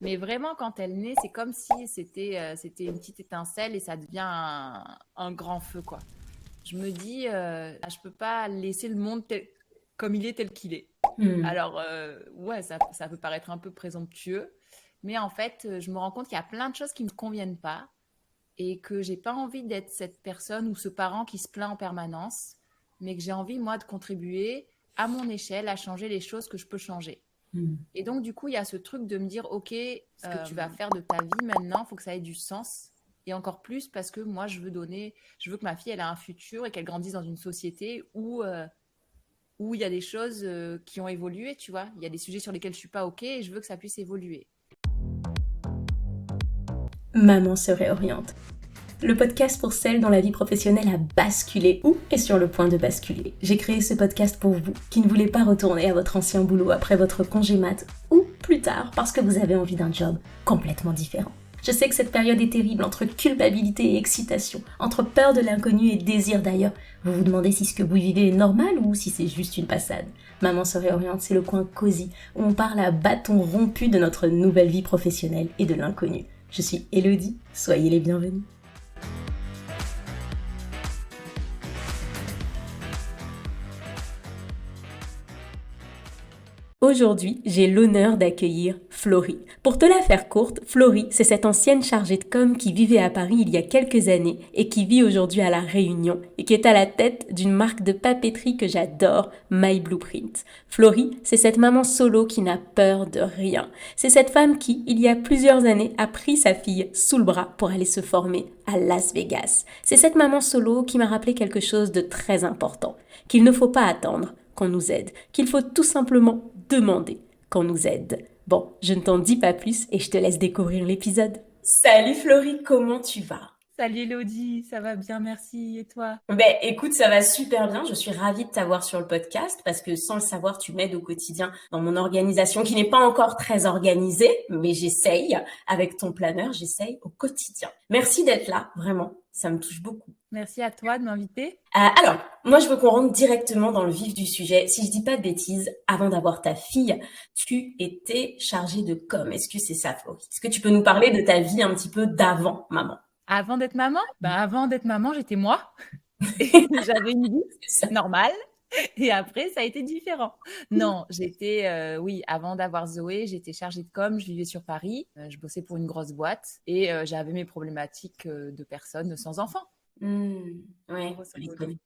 Mais vraiment, quand elle naît, c'est comme si c'était une petite étincelle et ça devient un grand feu, quoi. Je me dis, je peux pas laisser le monde comme il est, tel qu'il est. Hmm. Alors, ouais, ça peut paraître un peu présomptueux, mais en fait, je me rends compte qu'il y a plein de choses qui me conviennent pas et que j'ai pas envie d'être cette personne ou ce parent qui se plaint en permanence, mais que j'ai envie, moi, de contribuer à mon échelle à changer les choses que je peux changer. Hmm. Et donc, du coup, il y a ce truc de me dire, OK, ce que tu vas faire de ta vie maintenant, il faut que ça ait du sens. Et encore plus parce que moi, je veux que ma fille, elle a un futur et qu'elle grandisse dans une société où il y a des choses qui ont évolué, tu vois. Il y a des sujets sur lesquels je suis pas OK et je veux que ça puisse évoluer. Maman se réoriente. Le podcast pour celles dont la vie professionnelle a basculé ou est sur le point de basculer. J'ai créé ce podcast pour vous qui ne voulez pas retourner à votre ancien boulot après votre congé mat ou plus tard parce que vous avez envie d'un job complètement différent. Je sais que cette période est terrible entre culpabilité et excitation, entre peur de l'inconnu et désir d'ailleurs. Vous vous demandez si ce que vous vivez est normal ou si c'est juste une passade. Maman se réoriente, c'est le coin cosy où on parle à bâton rompu de notre nouvelle vie professionnelle et de l'inconnu. Je suis Elodie, soyez les bienvenus. Aujourd'hui, j'ai l'honneur d'accueillir Florie. Pour te la faire courte, Florie, c'est cette ancienne chargée de com qui vivait à Paris il y a quelques années et qui vit aujourd'hui à La Réunion et qui est à la tête d'une marque de papeterie que j'adore, My Blueprint. Florie, c'est cette maman solo qui n'a peur de rien. C'est cette femme qui, il y a plusieurs années, a pris sa fille sous le bras pour aller se former à Las Vegas. C'est cette maman solo qui m'a rappelé quelque chose de très important, qu'il ne faut pas attendre qu'on nous aide, qu'il faut tout simplement demander qu'on nous aide. Bon, je ne t'en dis pas plus et je te laisse découvrir l'épisode. Salut Florie, comment tu vas? Salut Elodie, ça va bien, merci. Et toi? Ben écoute, ça va super bien. Je suis ravie de t'avoir sur le podcast parce que sans le savoir, tu m'aides au quotidien dans mon organisation qui n'est pas encore très organisée, mais j'essaye. Avec ton planeur, j'essaye au quotidien. Merci d'être là, vraiment. Ça me touche beaucoup. Merci à toi de m'inviter. Alors, moi, je veux qu'on rentre directement dans le vif du sujet. Si je dis pas de bêtises, avant d'avoir ta fille, tu étais chargée de com. Est-ce que c'est ça, Florie? Est-ce que tu peux nous parler de ta vie un petit peu d'avant, maman? Avant d'être maman? Bah, avant d'être maman, j'étais moi. Et j'avais une vie C'est ça. normale. Et après, ça a été différent. Non, oui, avant d'avoir Zoé, j'étais chargée de com, je vivais sur Paris, je bossais pour une grosse boîte et j'avais mes problématiques de personnes sans enfants, Ouais, grosso on les modo. connaît.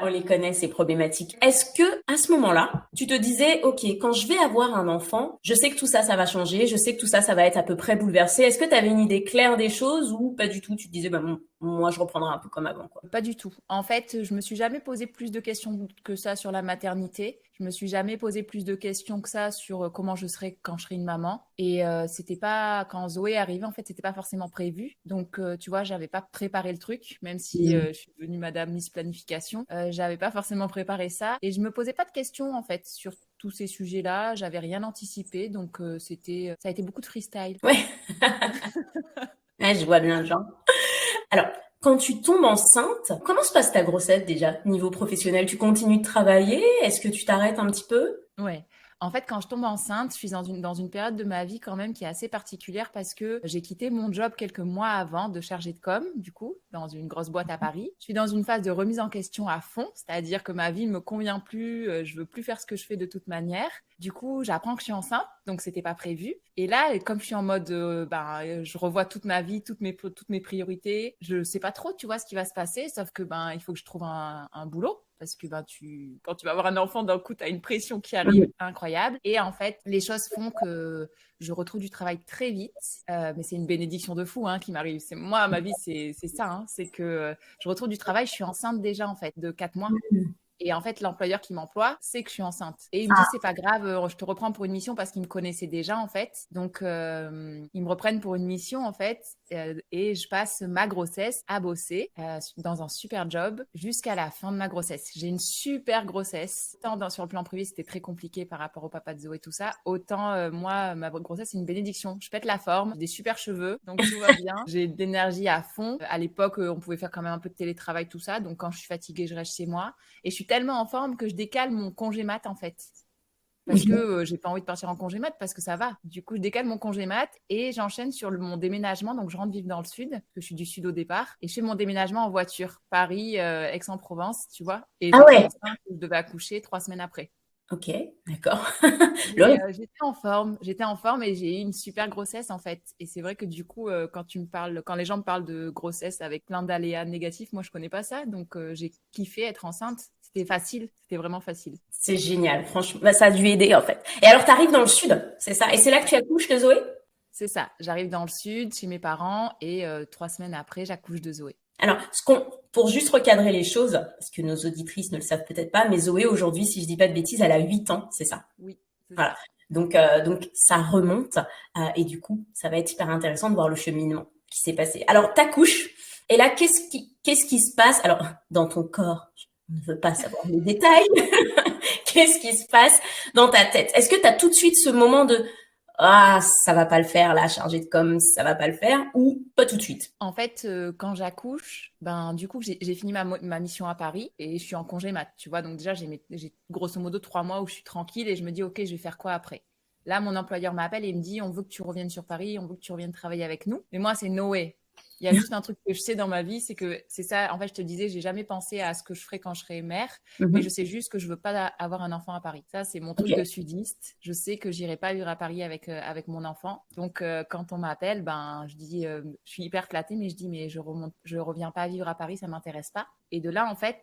On les connaît, ces problématiques. Est-ce que, à ce moment-là, tu te disais, OK, quand je vais avoir un enfant, je sais que tout ça, ça va changer, je sais que tout ça, ça va être à peu près bouleversé. Est-ce que tu avais une idée claire des choses ou pas du tout? Tu te disais, bah, moi, je reprendrai un peu comme avant, quoi. Pas du tout. En fait, je me suis jamais posé plus de questions que ça sur la maternité. Je me suis jamais posé plus de questions que ça sur comment je serai quand je serai une maman. Et c'était pas quand Zoé est arrivée, en fait, c'était pas forcément prévu. Donc, tu vois, j'avais pas préparé le truc, même si Mm. je suis devenue Madame Miss Planification. J'avais pas forcément préparé ça, et je me posais pas de questions en fait sur tous ces sujets-là. J'avais rien anticipé, donc ça a été beaucoup de freestyle. Ouais, ouais, je vois bien le genre. Alors, quand tu tombes enceinte, comment se passe ta grossesse déjà, niveau professionnel? Tu continues de travailler? Est-ce que tu t'arrêtes un petit peu? Ouais. En fait, quand je tombe enceinte, je suis dans une période de ma vie quand même qui est assez particulière parce que j'ai quitté mon job quelques mois avant de chargée de com, du coup, dans une grosse boîte à Paris. Je suis dans une phase de remise en question à fond, c'est-à-dire que ma vie me convient plus, je veux plus faire ce que je fais de toute manière. Du coup, j'apprends que je suis enceinte, donc c'était pas prévu. Et là, comme je suis en mode, je revois toute ma vie, toutes mes priorités. Je sais pas trop, tu vois, ce qui va se passer, sauf que il faut que je trouve un boulot. Parce que quand tu vas avoir un enfant, d'un coup, tu as une pression qui arrive Mhm. incroyable. Et en fait, les choses font que je retrouve du travail très vite. Mais c'est une bénédiction de fou qui m'arrive. Moi, ma vie, c'est ça. C'est que je retrouve du travail. Je suis enceinte déjà, en fait, de 4 mois. Et en fait, l'employeur qui m'emploie sait que je suis enceinte. Et il me dit, c'est pas grave, je te reprends pour une mission parce qu'ils me connaissaient déjà, en fait. Donc, ils me reprennent pour une mission, en fait. Et je passe ma grossesse à bosser dans un super job jusqu'à la fin de ma grossesse. J'ai une super grossesse. Sur le plan privé, c'était très compliqué par rapport au papa de Zoé et tout ça. Autant, moi, ma grossesse, c'est une bénédiction. Je pète la forme, j'ai des super cheveux, donc tout va bien. J'ai de l'énergie à fond. À l'époque, on pouvait faire quand même un peu de télétravail, tout ça. Donc, quand je suis fatiguée, je reste chez moi. Et je suis tellement en forme que je décale mon congé mat, en fait. parce que j'ai pas envie de partir en congé mat parce que ça va. Du coup, je décale mon congé mat et j'enchaîne sur mon déménagement. Donc, je rentre vivre dans le sud, parce que je suis du sud au départ. Et je fais mon déménagement en voiture, Paris, Aix-en-Provence, tu vois. Et Ah j'étais ouais, enceinte, je devais accoucher 3 semaines après. ok, d'accord. Le Mais rythme. j'étais en forme et j'ai eu une super grossesse en fait. Et c'est vrai que du coup, quand les gens me parlent de grossesse avec plein d'aléas négatifs, moi je connais pas ça, donc j'ai kiffé être enceinte. C'était facile, c'était vraiment facile. C'est génial, franchement. Bah, ça a dû aider, en fait. Et alors, tu arrives dans le sud, c'est ça? Et c'est là que Ouais. tu accouches de Zoé? C'est ça. J'arrive dans le sud chez mes parents et 3 semaines après, j'accouche de Zoé. Alors, pour juste recadrer les choses, parce que nos auditrices ne le savent peut-être pas, mais Zoé, aujourd'hui, si je dis pas de bêtises, elle a 8 ans, c'est ça? Oui, c'est Voilà. ça. Donc ça remonte, et du coup, ça va être hyper intéressant de voir le cheminement qui s'est passé. Alors, t'accouches, et là, qu'est-ce qui se passe? Alors, dans ton corps, on ne veut pas savoir les détails. Qu'est-ce qui se passe dans ta tête? Est-ce que tu as tout de suite ce moment de ah, ça va pas le faire, là, chargé de com, ça va pas le faire, ou pas tout de suite? En fait, quand j'accouche, ben du coup, j'ai fini ma mission à Paris et je suis en congé mat, tu vois. Donc déjà, j'ai grosso modo 3 mois où je suis tranquille et je me dis, ok, je vais faire quoi après? Là, mon employeur m'appelle et il me dit, on veut que tu reviennes sur Paris, on veut que tu reviennes travailler avec nous. Mais moi, c'est no way. Il y a juste un truc que je sais dans ma vie, c'est que c'est ça. En fait, je te disais, j'ai jamais pensé à ce que je ferais quand je serai mère, mais je Mhm. sais juste que je veux pas avoir un enfant à Paris. Ça, c'est mon truc de Ok. sudiste. Je sais que j'irai pas vivre à Paris avec mon enfant. Donc, quand on m'appelle, ben, je dis, je suis hyper flattée, mais je dis, mais je reviens pas vivre à Paris, ça m'intéresse pas. Et de là, en fait,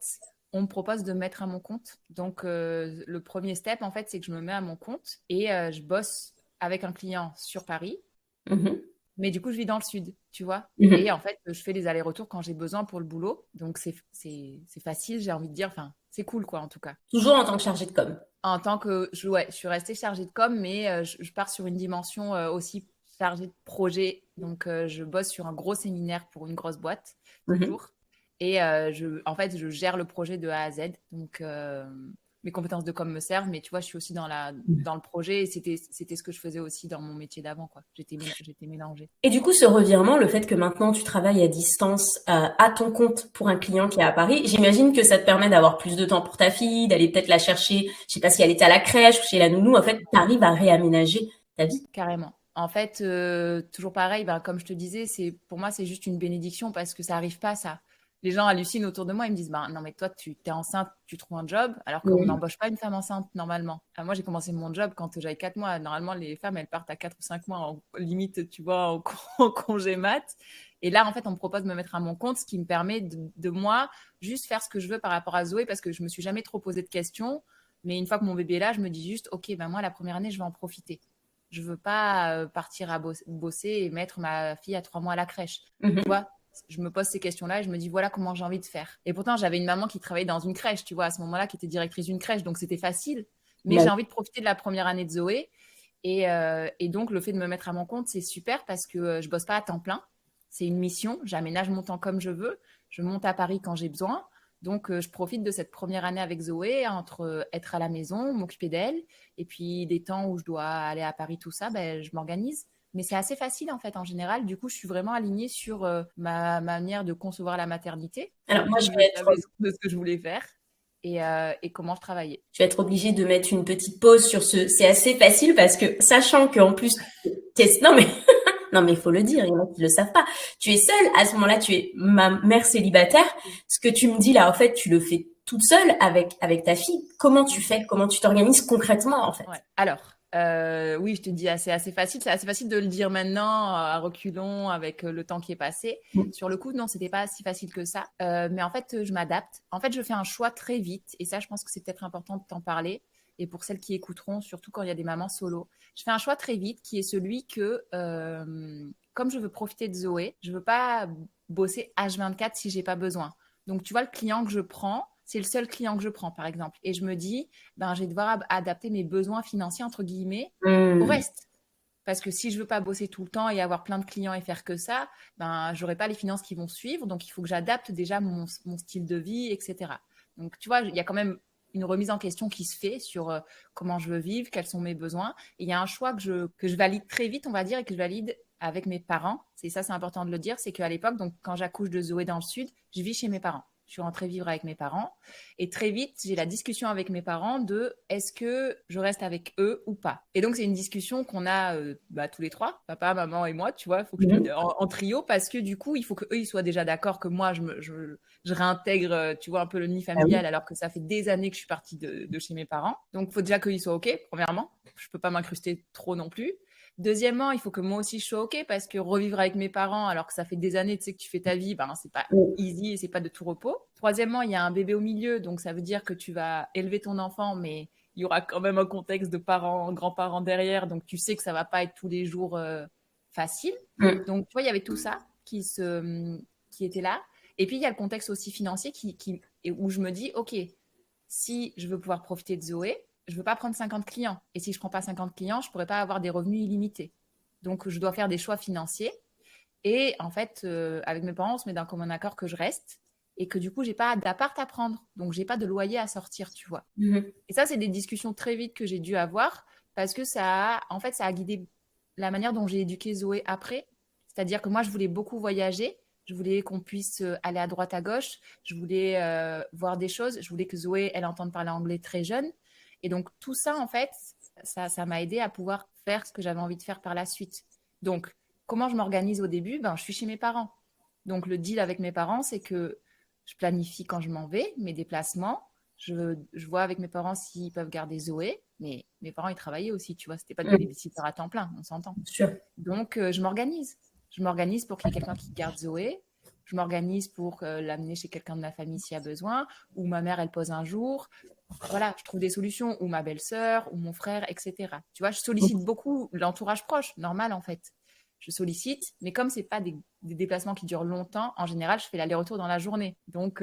on me propose de me mettre à mon compte. Donc, le premier step, en fait, c'est que je me mets à mon compte et je bosse avec un client sur Paris. Mhm. Mais du coup, je vis dans le sud, tu vois. Et Mhm. en fait, je fais les allers-retours quand j'ai besoin pour le boulot. Donc, c'est facile, j'ai envie de dire. Enfin, c'est cool, quoi, en tout cas. Toujours en tant que chargé de com. En tant que, ouais, je suis restée chargée de com, mais je pars sur une dimension aussi chargée de projet. Donc, je bosse sur un gros séminaire pour une grosse boîte, Mhm. toujours. Et en fait, je gère le projet de A à Z. Donc, mes compétences de com me servent, mais tu vois, je suis aussi dans le projet et c'était ce que je faisais aussi dans mon métier d'avant, quoi. J'étais mélangée. Et du coup, ce revirement, le fait que maintenant tu travailles à distance, à ton compte pour un client qui est à Paris, j'imagine que ça te permet d'avoir plus de temps pour ta fille, d'aller peut-être la chercher, je sais pas si elle était à la crèche ou chez la nounou. En fait, tu arrives à réaménager ta vie. Carrément. En fait, toujours pareil, ben, comme je te disais, pour moi, c'est juste une bénédiction parce que ça arrive pas, ça. Les gens hallucinent autour de moi, ils me disent, ben, non, mais toi, tu es enceinte, tu trouves un job, alors qu'on Mhm. n'embauche pas une femme enceinte normalement. Ah, moi, j'ai commencé mon job quand j'avais 4 mois. Normalement, les femmes, elles partent à 4 ou 5 mois, limite, tu vois, en congé mat. Et là, en fait, on me propose de me mettre à mon compte, ce qui me permet de moi juste faire ce que je veux par rapport à Zoé parce que je me suis jamais trop posé de questions. Mais une fois que mon bébé est là, je me dis juste, ok, ben moi, la première année, je vais en profiter. Je veux pas partir à bosser et mettre ma fille à 3 mois à la crèche. Tu Mhm. vois, je me pose ces questions-là et je me dis voilà comment j'ai envie de faire. Et pourtant, j'avais une maman qui travaillait dans une crèche, tu vois, à ce moment-là, qui était directrice d'une crèche, donc c'était facile. Mais Bah, j'ai envie de profiter de la première année de Zoé. Et donc, le fait de me mettre à mon compte, c'est super parce que je bosse pas à temps plein. C'est une mission. J'aménage mon temps comme je veux. Je monte à Paris quand j'ai besoin. Donc, je profite de cette première année avec Zoé entre être à la maison, m'occuper d'elle, et puis des temps où je dois aller à Paris, tout ça, ben, je m'organise. Mais c'est assez facile en fait en général. Du coup, je suis vraiment alignée sur ma manière de concevoir la maternité. alors J'ai moi, pris une vue de la maison de ce que je voulais faire et comment je travaillais. je vais être obligée de mettre une petite pause sur ce. C'est assez facile parce que sachant qu'en plus, non mais non mais il faut le dire, il y en a qui le savent pas. Tu es seule à ce moment-là, tu es ma mère célibataire. Ce que tu me dis là, en fait, tu le fais toute seule avec ta fille. Comment tu fais? Comment tu t'organises concrètement en fait? Ouais. Alors, oui, je te dis, c'est assez facile. C'est assez facile de le dire maintenant, à reculons, avec le temps qui est passé. Sur le coup, non, c'était pas si facile que ça. Mais en fait, je m'adapte. En fait, je fais un choix très vite. Et ça, je pense que c'est peut-être important de t'en parler. Et pour celles qui écouteront, surtout quand il y a des mamans solo, je fais un choix très vite qui est celui que, comme je veux profiter de Zoé, je veux pas bosser H24 si j'ai pas besoin. Donc, tu vois, le client que je prends, c'est le seul client que je prends, par exemple. Et je me dis, ben, je vais devoir adapter mes besoins financiers, entre guillemets, au Hmm. reste. Parce que si je veux pas bosser tout le temps et avoir plein de clients et faire que ça, ben, j'aurai pas les finances qui vont suivre. Donc, il faut que j'adapte déjà mon style de vie, etc. Donc, tu vois, il y a quand même une remise en question qui se fait sur comment je veux vivre, quels sont mes besoins. Et il y a un choix que je valide très vite, on va dire, et que je valide avec mes parents. C'est ça, c'est important de le dire. C'est qu'à l'époque, donc, quand j'accouche de Zoé dans le sud, je vis chez mes parents. Je suis rentrée vivre avec mes parents. Et très vite, j'ai la discussion avec mes parents de est-ce que je reste avec eux ou pas. Et donc, c'est une discussion qu'on a tous les trois, papa, maman et moi, tu vois, il faut que en trio, parce que du coup, il faut qu'eux, ils soient déjà d'accord que moi, je réintègre, tu vois, un peu le nid familial, alors que ça fait des années que je suis partie de chez mes parents. Donc, il faut déjà qu'ils soient OK, premièrement. Je peux pas m'incruster trop non plus. Deuxièmement, il faut que moi aussi je sois OK parce que revivre avec mes parents alors que ça fait des années, tu sais, que tu fais ta vie, c'est pas easy et c'est pas de tout repos. Troisièmement, il y a un bébé au milieu, donc ça veut dire que tu vas élever ton enfant, mais il y aura quand même un contexte de parents, grands-parents derrière, donc tu sais que ça va pas être tous les jours facile. Donc, tu vois, il y avait tout ça qui était là. Et puis, il y a le contexte aussi financier où je me dis, OK, si je veux pouvoir profiter de Zoé, je ne veux pas prendre 50 clients. Et si je ne prends pas 50 clients, je ne pourrais pas avoir des revenus illimités. Donc, je dois faire des choix financiers. Et en fait, avec mes parents, on se met d'un commun accord que je reste et que du coup, j'ai pas d'appart à prendre. Donc, j'ai pas de loyer à sortir, tu vois. Et ça, c'est des discussions très vite que j'ai dû avoir parce que ça a guidé la manière dont j'ai éduqué Zoé après. C'est-à-dire que moi, je voulais beaucoup voyager. Je voulais qu'on puisse aller à droite, à gauche. Je voulais voir des choses. Je voulais que Zoé, elle entende parler anglais très jeune. Et donc, tout ça, en fait, ça m'a aidé à pouvoir faire ce que j'avais envie de faire par la suite. Donc, comment je m'organise au début? Je suis chez mes parents. Donc, le deal avec mes parents, c'est que je planifie quand je m'en vais, mes déplacements. Je vois avec mes parents s'ils peuvent garder Zoé. Mais mes parents, ils travaillaient aussi, tu vois. C'était pas des babysitters à temps plein, on s'entend. Donc, je m'organise. Je m'organise pour qu'il y ait quelqu'un qui garde Zoé. Je m'organise pour l'amener chez quelqu'un de ma famille s'il y a besoin. Ou ma mère, elle pose un jour. Voilà, je trouve des solutions. Ou ma belle-sœur, ou mon frère, etc. Tu vois, je sollicite beaucoup l'entourage proche, normal en fait. Je sollicite, mais comme c'est pas des déplacements qui durent longtemps, en général, je fais l'aller-retour dans la journée. Donc,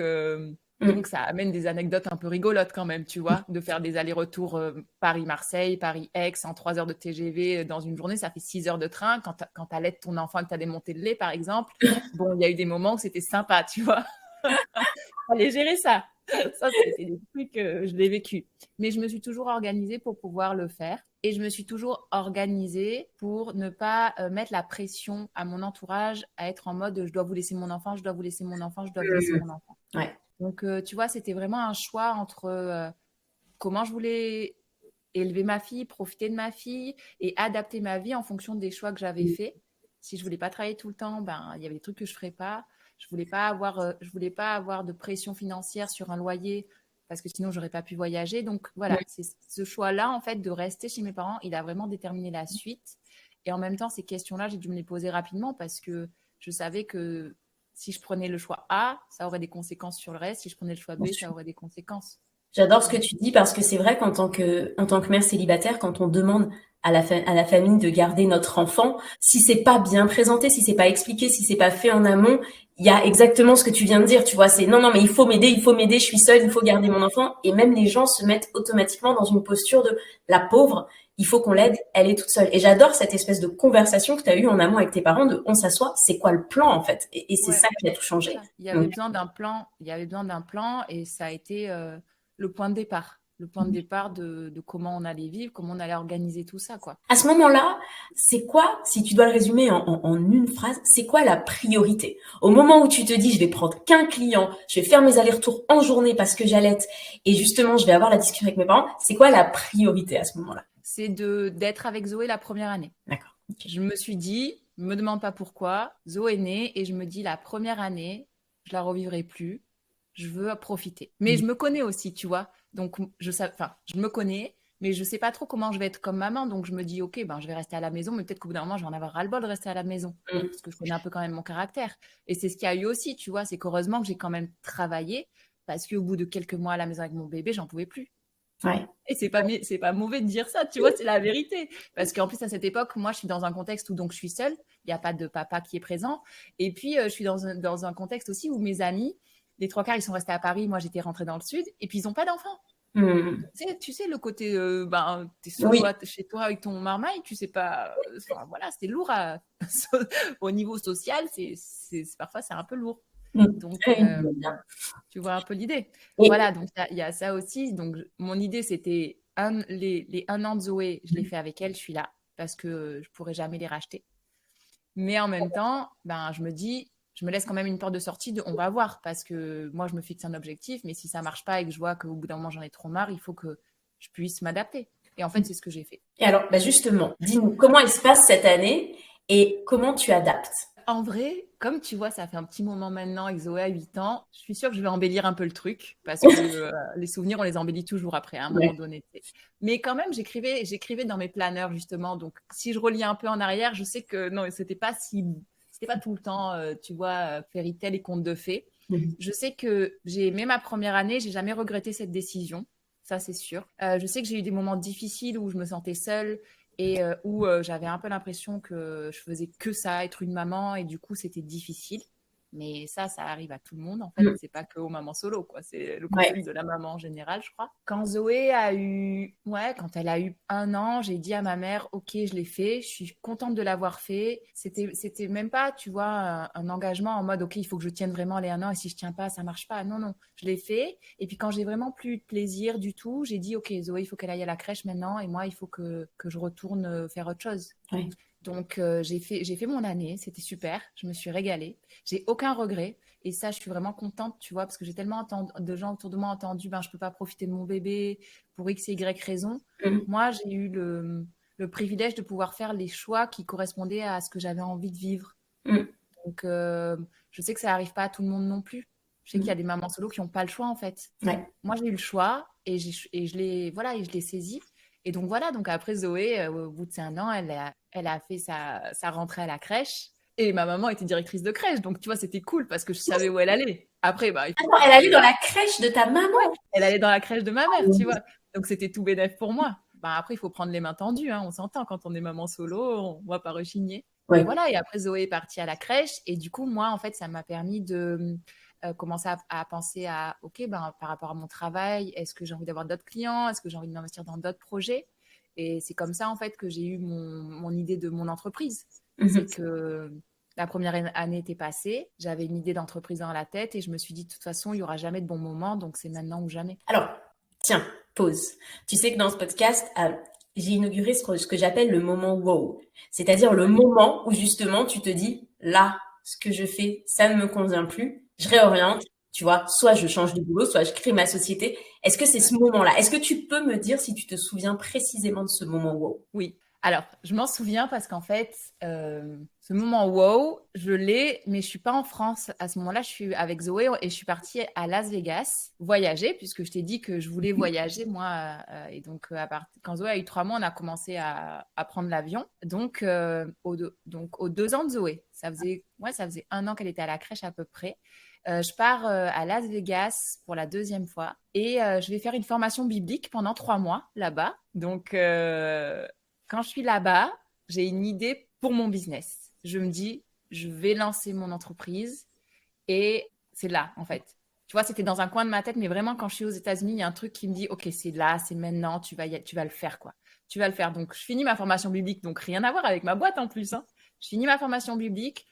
ça amène des anecdotes un peu rigolotes quand même, tu vois, de faire des allers-retours Paris-Marseille, Paris-Aix en 3 heures de TGV dans une journée, ça fait 6 heures de train. Quand tu allaites ton enfant et que tu as des montées de lait, par exemple, bon, il y a eu des moments où c'était sympa, tu vois. Fallait gérer ça. Ça, c'est des trucs que je l'ai vécu. Mais je me suis toujours organisée pour pouvoir le faire. Et je me suis toujours organisée pour ne pas mettre la pression à mon entourage à être en mode je dois vous laisser mon enfant, je dois vous laisser mon enfant, je dois vous laisser mon enfant. Ouais. Donc, tu vois, c'était vraiment un choix entre comment je voulais élever ma fille, profiter de ma fille et adapter ma vie en fonction des choix que j'avais faits. Si je voulais pas travailler tout le temps, il y avait des trucs que je ferais pas. Je voulais pas avoir de pression financière sur un loyer parce que sinon j'aurais pas pu voyager. Donc voilà, c'est ce choix-là en fait de rester chez mes parents, il a vraiment déterminé la suite. Et en même temps, ces questions-là, j'ai dû me les poser rapidement parce que je savais que si je prenais le choix A, ça aurait des conséquences sur le reste. Si je prenais le choix B, ça aurait des conséquences. J'adore ce que tu dis parce que c'est vrai qu'en tant que mère célibataire, quand on demande à la famille de garder notre enfant, si c'est pas bien présenté, si c'est pas expliqué, si c'est pas fait en amont, il y a exactement ce que tu viens de dire, tu vois, c'est non, mais il faut m'aider, je suis seule, il faut garder mon enfant. Et même les gens se mettent automatiquement dans une posture de la pauvre, il faut qu'on l'aide, elle est toute seule. Et j'adore cette espèce de conversation que tu as eue en amont avec tes parents de on s'assoit, c'est quoi le plan en fait? Et c'est ça qui a tout changé. Il y avait besoin d'un plan, et ça a été le point de départ. Le point de départ de comment on allait vivre, comment on allait organiser tout ça, quoi. À ce moment-là, c'est quoi, si tu dois le résumer en une phrase, c'est quoi la priorité? Au moment où tu te dis, je vais prendre qu'un client, je vais faire mes allers-retours en journée parce que j'allaite et justement, je vais avoir la discussion avec mes parents, c'est quoi la priorité à ce moment-là? C'est d'être avec Zoé la première année. D'accord. Okay. Je me suis dit, me demande pas pourquoi, Zoé est née et je me dis la première année, je la revivrai plus, je veux profiter. Mais je me connais aussi, tu vois. Donc, je me connais, mais je sais pas trop comment je vais être comme maman. Donc, je me dis, OK, je vais rester à la maison, mais peut-être qu'au bout d'un moment, je vais en avoir ras-le-bol de rester à la maison. Parce que je connais un peu quand même mon caractère. Et c'est ce qu'il y a eu aussi, tu vois. C'est qu'heureusement que j'ai quand même travaillé parce qu'au bout de quelques mois à la maison avec mon bébé, j'en pouvais plus. Ouais. Et c'est pas mauvais de dire ça, tu vois, c'est la vérité. Parce qu'en plus, à cette époque, moi, je suis dans un contexte où donc je suis seule, il n'y a pas de papa qui est présent. Et puis, je suis dans un contexte aussi où mes amis, les 3 quarts, ils sont restés à Paris, moi, j'étais rentrée dans le sud, et puis ils n'ont pas d'enfants. Tu sais, le côté, t'es chez toi avec ton marmaille, tu sais pas, voilà, c'est lourd au niveau social, parfois c'est un peu lourd. Donc, tu vois un peu l'idée. Voilà, donc il y a ça aussi. Donc, mon idée, c'était les 1 an de Zoé, je l'ai fait avec elle, je suis là, parce que je pourrais jamais les racheter. Mais en même temps, je me dis, je me laisse quand même une porte de sortie on va voir, parce que moi, je me fixe un objectif, mais si ça marche pas et que je vois qu'au bout d'un moment, j'en ai trop marre, il faut que je puisse m'adapter. Et en fait, c'est ce que j'ai fait. Et alors, justement, dis-nous, comment il se passe cette année et comment tu adaptes? En vrai, comme tu vois, ça fait un petit moment maintenant avec Zoé à 8 ans, je suis sûre que je vais embellir un peu le truc parce que les souvenirs, on les embellit toujours après, à un moment Ouais. donné. Mais quand même, j'écrivais dans mes planeurs, justement. Donc, si je relis un peu en arrière, je sais que non, c'était pas tout le temps, tu vois, fairy tale et contes de fées. Mhm. Je sais que j'ai aimé ma première année, j'ai jamais regretté cette décision. Ça, c'est sûr. Je sais que j'ai eu des moments difficiles où je me sentais seule, et où j'avais un peu l'impression que je faisais que ça, être une maman, et du coup, c'était difficile. Mais ça arrive à tout le monde, en fait. Mm. C'est pas que aux mamans solo, quoi. C'est le Ouais. concept de la maman en général, je crois. Quand elle a eu 1 an, j'ai dit à ma mère, OK, je l'ai fait, je suis contente de l'avoir fait. C'était même pas, tu vois, un engagement en mode, OK, il faut que je tienne vraiment les 1 an, et si je tiens pas, ça marche pas. Non, non, je l'ai fait. Et puis quand j'ai vraiment plus de plaisir du tout, j'ai dit, OK, Zoé, il faut qu'elle aille à la crèche maintenant, et moi, il faut que je retourne faire autre chose. Ouais. Donc, j'ai fait mon année, c'était super, je me suis régalée. J'ai aucun regret. Et ça, je suis vraiment contente, tu vois, parce que j'ai tellement de gens autour de moi entendu, ben, je peux pas profiter de mon bébé pour X et Y raison. Mm. Moi, j'ai eu le privilège de pouvoir faire les choix qui correspondaient à ce que j'avais envie de vivre. Mm. Donc, je sais que ça arrive pas à tout le monde non plus. Je sais qu'il y a des mamans solo qui n'ont pas le choix, en fait. Ouais. Moi, j'ai eu le choix et je l'ai saisi. Et donc, voilà. Donc, après, Zoé, au bout de 5 ans, elle a fait sa rentrée à la crèche. Et ma maman était directrice de crèche. Donc, tu vois, c'était cool parce que je savais où elle allait. Après, bah, il faut Attends, elle allait que. dans la crèche de ta Ouais, maman. elle allait dans la crèche de ma mère, tu vois. Donc, c'était tout bénef pour moi. Bah, après, il faut prendre les mains tendues, hein. On s'entend quand on est maman solo, on ne va pas rechigner. Et Ouais. voilà, et après Zoé est partie à la crèche. Et du coup, moi, en fait, ça m'a permis de commencer à penser à, OK, ben, par rapport à mon travail, est-ce que j'ai envie d'avoir d'autres clients? Est-ce que j'ai envie d'investir dans d'autres projets? Et c'est comme ça, en fait, que j'ai eu mon idée de mon entreprise. Mhm. C'est que la première année était passée, j'avais une idée d'entreprise dans la tête et je me suis dit, de toute façon, il n'y aura jamais de bon moment, donc c'est maintenant ou jamais. Alors, tiens, pause. Tu sais que dans ce podcast, j'ai inauguré ce que j'appelle le moment wow. C'est-à-dire le moment où justement tu te dis, là, ce que je fais, ça ne me convient plus, je réoriente, tu vois, soit je change de boulot, soit je crée ma société. Est-ce que c'est Ouais. ce moment-là? Est-ce que tu peux me dire si tu te souviens précisément de ce moment wow? Oui. Alors, je m'en souviens parce qu'en fait, ce moment wow, je l'ai, mais je suis pas en France. À ce moment-là, je suis avec Zoé et je suis partie à Las Vegas voyager, puisque je t'ai dit que je voulais voyager, moi. Et donc, quand Zoé a eu 3 mois, on a commencé à prendre l'avion. Donc, aux 2 ans de Zoé, ça faisait 1 an qu'elle était à la crèche à peu près. Je pars à Las Vegas pour la deuxième fois et je vais faire une formation biblique pendant 3 mois là-bas. Donc, quand je suis là-bas, j'ai une idée pour mon business. Je me dis, je vais lancer mon entreprise et c'est là, en fait. Tu vois, c'était dans un coin de ma tête, mais vraiment, quand je suis aux États-Unis, il y a un truc qui me dit, OK, c'est là, c'est maintenant, tu vas le faire, quoi. Tu vas le faire. Donc, je finis ma formation biblique, donc rien à voir avec ma boîte en plus, hein. Je finis ma formation biblique,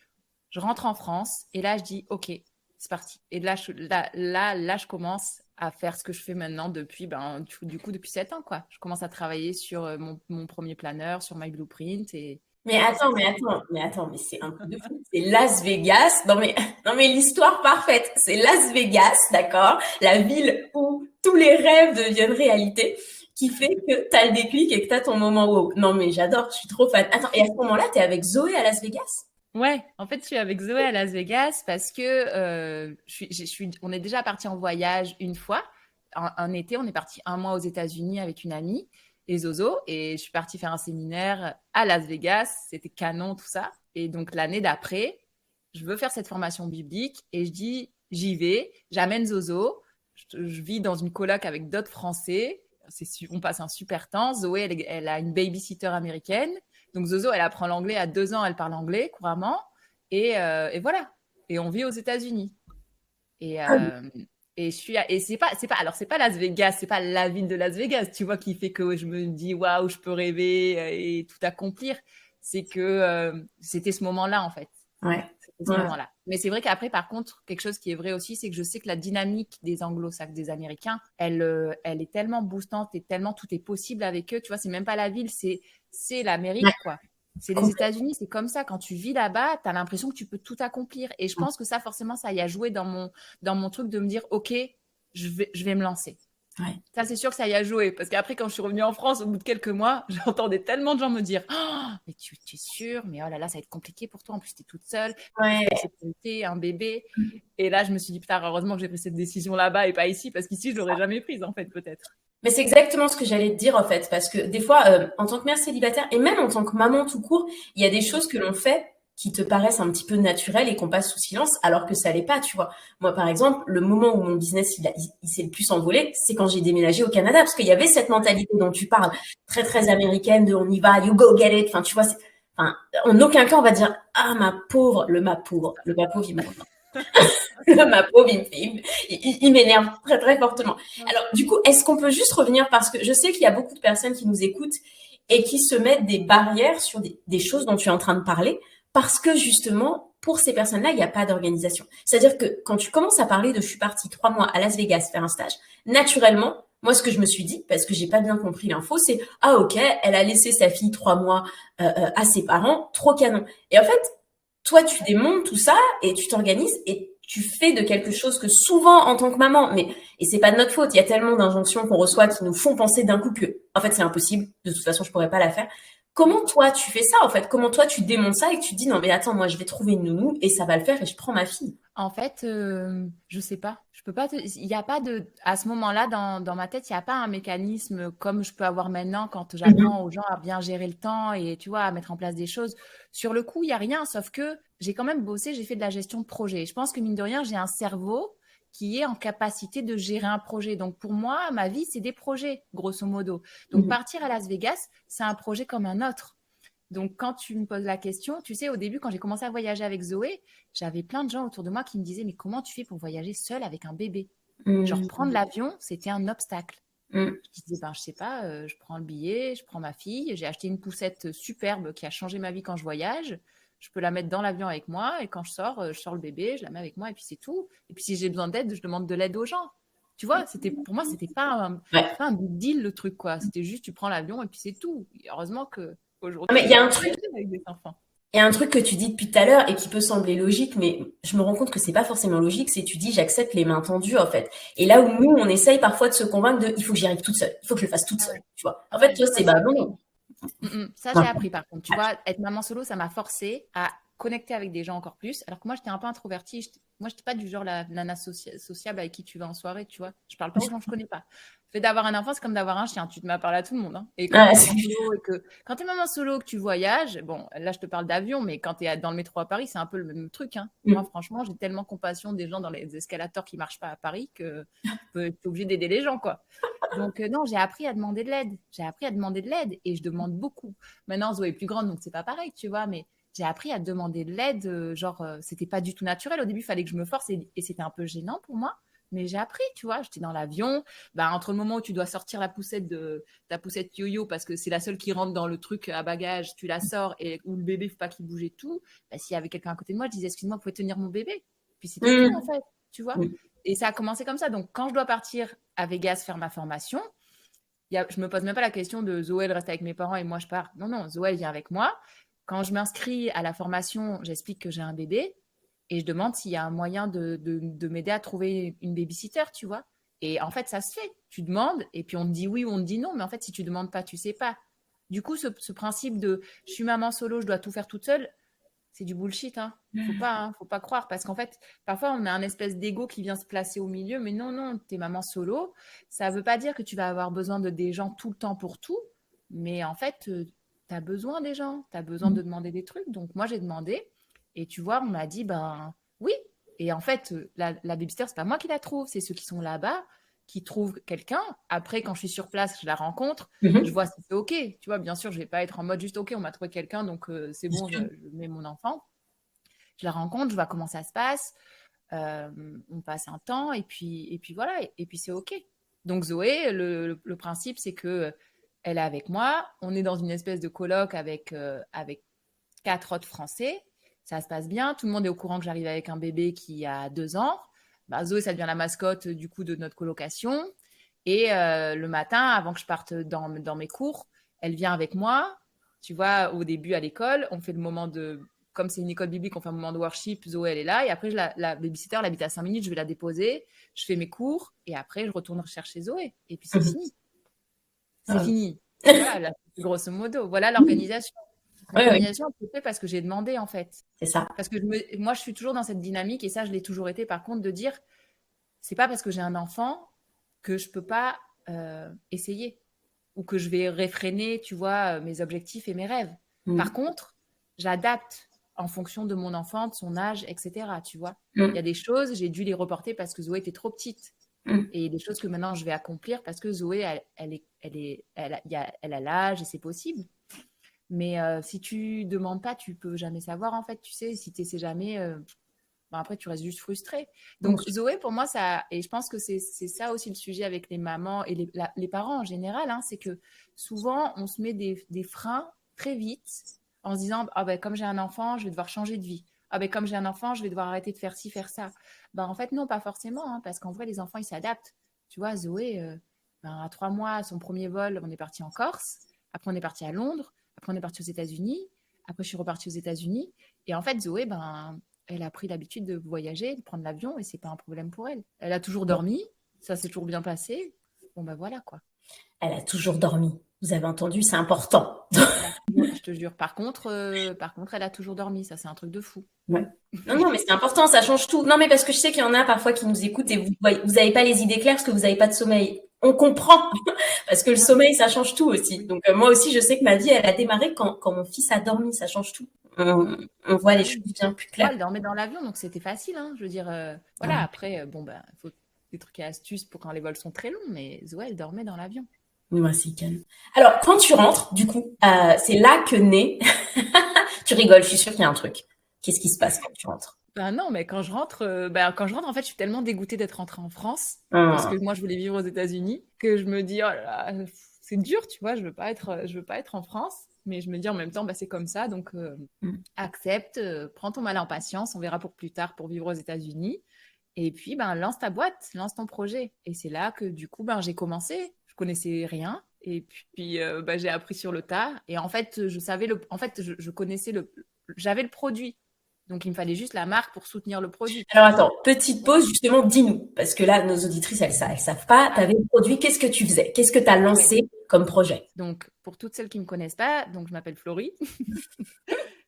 je rentre en France et là, je dis, OK, c'est parti. Et là, je commence à faire ce que je fais maintenant depuis, du coup, depuis 7 ans, quoi. Je commence à travailler sur mon premier planeur, sur My Blueprint Mais et ça. attends, mais c'est un truc de fou. C'est Las Vegas. Non mais, non mais l'histoire parfaite. C'est Las Vegas, d'accord? La ville où tous les rêves deviennent réalité, qui fait que t'as le déclic et que t'as ton moment wow. Non mais j'adore, je suis trop fan. Attends, et à ce moment-là, t'es avec Zoé à Las Vegas? Ouais, en fait, je suis avec Zoé à Las Vegas parce que on est déjà parti en voyage une fois. Un été, on est parti 1 mois aux États-Unis avec une amie et Zozo. Et je suis partie faire un séminaire à Las Vegas. C'était canon, tout ça. Et donc, l'année d'après, je veux faire cette formation biblique et je dis, j'y vais, j'amène Zozo. Je vis dans une coloc avec d'autres Français. On passe un super temps. Zoé, elle a une babysitter américaine. Donc Zozo, elle apprend l'anglais à 2 ans, elle parle anglais couramment. Et voilà. Et on vit aux États-Unis. Et, euh, et c'est pas Las Vegas, c'est pas la ville de Las Vegas, tu vois, qui fait que je me dis waouh, je peux rêver et tout accomplir. C'est que c'était ce moment-là en fait. Ouais. C'était ce Ouais. moment-là. Mais c'est vrai qu'après, par contre, quelque chose qui est vrai aussi, c'est que je sais que la dynamique des anglo-saxons, des Américains, elle est tellement boostante et tellement tout est possible avec eux. Tu vois, c'est même pas la ville, c'est Ouais. l'Amérique, quoi. C'est les États-Unis, c'est comme ça. Quand tu vis là-bas, tu as l'impression que tu peux tout accomplir. Et je pense que ça, forcément, ça y a joué dans mon truc de me dire, OK, je vais me lancer. Ouais. Ça, c'est sûr que ça y a joué. Parce qu'après, quand je suis revenue en France, au bout de quelques mois, j'entendais tellement de gens me dire, oh, mais tu es sûre, mais oh là là, ça va être compliqué pour toi. En plus, tu es toute seule, plus Ouais. de sécurité, un bébé. Et là, je me suis dit, putain, heureusement que j'ai pris cette décision là-bas et pas ici, parce qu'ici, je l'aurais jamais prise, en fait, peut-être. Mais c'est exactement ce que j'allais te dire en fait, parce que des fois, en tant que mère célibataire et même en tant que maman tout court, il y a des choses que l'on fait qui te paraissent un petit peu naturelles et qu'on passe sous silence, alors que ça l'est pas, tu vois. Moi, par exemple, le moment où mon business il s'est le plus envolé, c'est quand j'ai déménagé au Canada, parce qu'il y avait cette mentalité dont tu parles, très très américaine, de on y va, you go get it. Enfin, tu vois, enfin, en aucun cas on va dire ah ma pauvre, le ma pauvre, ma pauvre, il m'énerve très très fortement. Alors du coup, est-ce qu'on peut juste revenir parce que je sais qu'il y a beaucoup de personnes qui nous écoutent et qui se mettent des barrières sur des choses dont tu es en train de parler parce que justement, pour ces personnes-là, il n'y a pas d'organisation. C'est-à-dire que quand tu commences à parler de je suis partie 3 mois à Las Vegas faire un stage, naturellement, moi, ce que je me suis dit, parce que j'ai pas bien compris l'info, c'est ah ok, elle a laissé sa fille 3 mois à ses parents, trop canon. Et en fait, toi, tu démontes tout ça et tu t'organises et tu fais de quelque chose que souvent en tant que maman, mais et c'est pas de notre faute, il y a tellement d'injonctions qu'on reçoit qui nous font penser d'un coup que en fait c'est impossible, de toute façon je pourrais pas la faire. Comment toi tu fais ça en fait? Comment toi tu démontes ça et que tu dis non mais attends, moi je vais trouver une nounou et ça va le faire et je prends ma fille. En fait, je sais pas. Je peux pas il y a pas de à ce moment-là, dans ma tête, il y a pas un mécanisme comme je peux avoir maintenant quand Mhm. j'apprends aux gens à bien gérer le temps et tu vois, à mettre en place des choses. Sur le coup, il y a rien, sauf que j'ai quand même bossé, j'ai fait de la gestion de projet. Je pense que mine de rien, j'ai un cerveau qui est en capacité de gérer un projet. Donc pour moi, ma vie, c'est des projets, grosso modo. Donc Mhm. partir à Las Vegas, c'est un projet comme un autre. Donc, quand tu me poses la question, tu sais, au début, quand j'ai commencé à voyager avec Zoé, j'avais plein de gens autour de moi qui me disaient, mais comment tu fais pour voyager seule avec un bébé? Genre, prendre Mhm. l'avion, c'était un obstacle. Mhm. Je disais, ben, je sais pas, je prends le billet, je prends ma fille, j'ai acheté une poussette superbe qui a changé ma vie quand je voyage. Je peux la mettre dans l'avion avec moi et quand je sors le bébé, je la mets avec moi et puis c'est tout. Et puis si j'ai besoin d'aide, je demande de l'aide aux gens. Tu vois, pour moi, Ouais. c'était pas un big deal le truc quoi. C'était juste tu prends l'avion et puis c'est tout. Et heureusement que Ah, mais aujourd'hui, on peut voyager avec des enfants. il y a un truc que tu dis depuis tout à l'heure et qui peut sembler logique, mais je me rends compte que c'est pas forcément logique, c'est tu dis j'accepte les mains tendues en fait. Et là où nous on essaye parfois de se convaincre de il faut que j'y arrive toute seule, il faut que je le fasse toute Ah seule, ouais. tu vois. En Ah fait, ouais, toi ça c'est j'ai bah appris. non. Ça, j'ai Non. appris par contre. Tu vois, être maman solo, ça m'a forcé à connecter avec des gens encore plus. Alors que moi, j'étais un peu introvertie. Moi, j'étais pas du genre la nana sociable avec qui tu vas en soirée, tu vois. Je parle pas aux gens que je connais pas. Le fait d'avoir un enfant, c'est comme d'avoir un chien. Tu te mets à parler à tout le monde, hein. Et quand Ouais, t'es maman solo quand t'es maman solo, que tu voyages, bon, là, je te parle d'avion, mais quand t'es dans le métro à Paris, c'est un peu le même truc, hein. Moi, franchement, j'ai tellement compassion des gens dans les escalators qui marchent pas à Paris que je suis obligée d'aider les gens, quoi. Donc, non, j'ai appris à demander de l'aide. J'ai appris à demander de l'aide et je demande beaucoup. Maintenant, Zoé est plus grande, donc c'est pas pareil, tu vois, mais j'ai appris à demander de l'aide, genre, c'était pas du tout naturel. Au début, il fallait que je me force et c'était un peu gênant pour moi. Mais j'ai appris, tu vois, j'étais dans l'avion, bah, entre le moment où tu dois sortir ta poussette yo-yo parce que c'est la seule qui rentre dans le truc à bagages, tu la sors et où le bébé, faut pas qu'il bouge et tout. Bah, s'il y avait quelqu'un à côté de moi, je disais, excuse-moi, vous pouvez tenir mon bébé. Puis c'était tout, en fait, tu vois. Et ça a commencé comme ça. Donc, quand je dois partir à Vegas faire ma formation, je me pose même pas la question de Zoé, elle reste avec mes parents et moi je pars. Non, non, Zoé, elle vient avec moi. Quand je m'inscris à la formation, j'explique que j'ai un bébé et je demande s'il y a un moyen de m'aider à trouver une babysitter, tu vois. Et en fait, ça se fait. Tu demandes et puis on te dit oui ou on te dit non. Mais en fait, si tu demandes pas, tu sais pas. Du coup, ce principe de je suis maman solo, je dois tout faire toute seule, c'est du bullshit, hein. Faut pas croire parce qu'en fait, parfois on a un espèce d'ego qui vient se placer au milieu, mais non, non, t'es maman solo. Ça veut pas dire que tu vas avoir besoin de des gens tout le temps pour tout, mais en fait, t'as besoin des gens, t'as besoin de demander des trucs. Donc moi j'ai demandé et tu vois, on m'a dit ben oui. Et en fait, la babysitter, c'est pas moi qui la trouve, c'est ceux qui sont là-bas qui trouvent quelqu'un. Après, quand je suis sur place, je la rencontre, je vois si c'est OK. Tu vois, bien sûr, je vais pas être en mode juste OK, on m'a trouvé quelqu'un, donc c'est bon, je mets mon enfant. Je la rencontre, je vois comment ça se passe. On passe un temps et puis voilà, et puis c'est OK. Donc Zoé, le principe, c'est que elle est avec moi. On est dans une espèce de colloque avec 4 autres Français. Ça se passe bien. Tout le monde est au courant que j'arrive avec un bébé qui a 2 ans. Bah, Zoé, ça devient la mascotte du coup de notre colocation. Et le matin, avant que je parte dans mes cours, elle vient avec moi. Tu vois, au début à l'école, on fait le moment de. Comme c'est une école biblique, on fait un moment de worship. Zoé, elle est là. Et après, la babysitter, elle habite à 5 minutes. Je vais la déposer. Je fais mes cours. Et après, je retourne chercher Zoé. Et puis, c'est Mhm. fini. C'est Ah, fini. Voilà, là, grosso modo. Voilà oui, l'organisation. oui, oui, L'organisation, elle se fait parce que j'ai demandé, en fait. c'est ça. Parce que moi, je suis toujours dans cette dynamique. Et ça, je l'ai toujours été, par contre, de dire c'est pas parce que j'ai un enfant que je peux pas essayer ou que je vais réfréner, tu vois, mes objectifs et mes rêves. Par Mm. contre, j'adapte en fonction de mon enfant, de son âge, etc. Tu vois, il y a Mm. des choses, j'ai dû les reporter parce que Zoé était trop petite. Mm. Et des choses que maintenant je vais accomplir parce que Zoé, elle a l'âge et c'est possible. Mais si tu demandes pas, tu peux jamais savoir en fait. Tu sais, si tu sais jamais, ben après, tu restes juste frustré. Bien Donc, sûr. Zoé, pour moi, ça, et je pense que c'est ça aussi le sujet avec les mamans et les parents en général, hein, c'est que souvent, on se met des freins très vite en se disant, ah ben, comme j'ai un enfant, je vais devoir changer de vie. Ah ben, comme j'ai un enfant, je vais devoir arrêter de faire ci, faire ça. Ben, en fait, non, pas forcément, hein, parce qu'en vrai, les enfants, ils s'adaptent. Tu vois, Zoé, ben, à 3 mois, son premier vol, on est parti en Corse. Après, on est parti à Londres. Après, on est parti aux États-Unis. Après, je suis repartie aux États-Unis. Et en fait, Zoé, ben, elle a pris l'habitude de voyager, de prendre l'avion, et c'est pas un problème pour elle. Elle a toujours dormi, ça s'est toujours bien passé. Bon, ben voilà quoi. Elle a toujours dormi. Vous avez entendu, c'est important. Je te jure. Par contre, elle a toujours dormi, ça c'est un truc de fou. Ouais. Non, non, mais c'est important, ça change tout. Non, mais parce que je sais qu'il y en a parfois qui nous écoutent et vous avez pas les idées claires parce que vous n'avez pas de sommeil. On comprend, parce que le Ouais, sommeil, ça change tout aussi. oui. Donc, moi aussi, je sais que ma vie, elle a démarré quand mon fils a dormi, ça change tout. On voit Bah les oui. choses bien plus Moi, claires. elle dormait dans l'avion, donc c'était facile, hein. Je veux dire, voilà, Ouais. après, bon, ben, il faut des trucs et astuces pour quand les vols sont très longs, mais Zoé, elle dormait dans l'avion. Ouais, c'est calme. Alors, quand tu rentres, du coup, c'est là que naît. Tu rigoles, je suis sûre qu'il y a un truc. Qu'est-ce qui se passe quand tu rentres? Ben non, mais quand je rentre, en fait, je suis tellement dégoûtée d'être rentrée en France parce que Hum, moi, je voulais vivre aux États-Unis que je me dis, oh là là, c'est dur, tu vois, je veux pas être en France, mais je me dis en même temps, bah, c'est comme ça, donc hum. accepte, prends ton mal en patience, on verra pour plus tard pour vivre aux États-Unis, et puis ben lance ta boîte, lance ton projet, et c'est là que du coup, ben j'ai commencé, je connaissais rien. Et puis, bah, j'ai appris sur le tas. Et en fait, je connaissais j'avais le produit. Donc, il me fallait juste la marque pour soutenir le produit, tu Alors vois. attends, petite pause, justement, dis-nous, parce que là, nos auditrices, elles savent pas, tu Ah, avais le produit, qu'est-ce que tu faisais? Qu'est-ce que tu as ouais. lancé comme projet? Donc, pour toutes celles qui ne me connaissent pas, donc je m'appelle Florie.